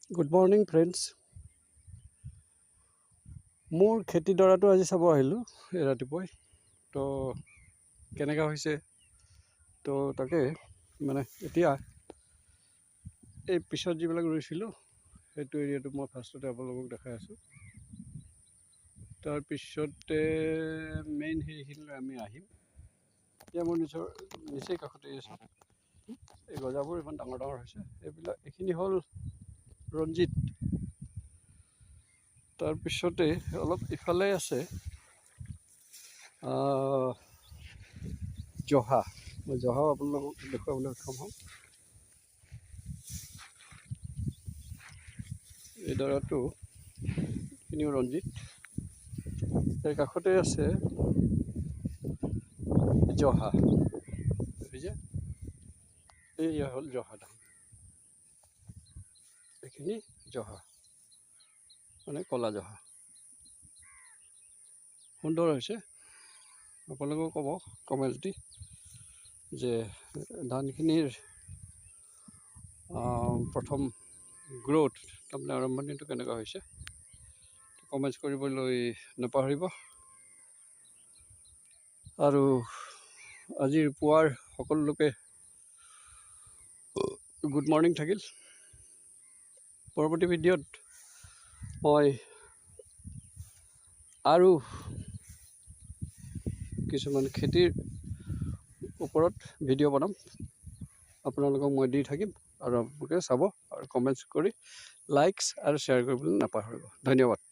Good morning friends. মোৰ খেতিডৰাটো আজি চাব আহিলোঁ এই ৰাতিপুৱাই। তো কেনেকুৱা হৈছে তো তাকে মানে এতিয়া এই পিছত যিবিলাক ৰুইছিলোঁ সেইটো এৰিয়াটো মই ফাৰ্ষ্টতে আপোনালোকক দেখাই আছোঁ। তাৰপিছতে মেইন সেইখিনিলৈ আমি আহিম। এতিয়া মোৰ নিচেই কাষতে আছোঁ। এই গজাবোৰ ইমান ডাঙৰ ডাঙৰ হৈছে। এইখিনি হ'ল ৰঞ্জিত। তাৰপিছতে অলপ ইফালে আছে জহা। মই জহাও আপোনালোকক দেখুৱাবলৈ সক্ষম হ'ম। এই দৰাটো এইখিনিও ৰঞ্জিত। তাৰ কাষতে আছে জহা। বুজিছে, এয়া হ'ল জহা ধান। এইখিনি জহা মানে ক'লা জহা। সুন্দৰ হৈছে। আপোনালোকেও ক'ব কমেণ্ট দি যে ধানখিনিৰ প্ৰথম গ্ৰ'থ তাৰমানে আৰম্ভণিটো কেনেকুৱা হৈছে। কমেণ্টছ কৰিবলৈ নাপাহৰিব। আৰু আজিৰ পুৱাৰ সকলো লোকে গুড মৰ্ণিং থাকিল। পৰৱৰ্তী ভিডিঅ'ত মই আৰু কিছুমান খেতিৰ ওপৰত ভিডিঅ' বনাম। আপোনালোকক মই দি থাকিম আৰু আপোনালোকে চাব আৰু কমেণ্টছ কৰি লাইকছ আৰু শ্বেয়াৰ কৰিবলৈ নাপাহৰিব। ধন্যবাদ।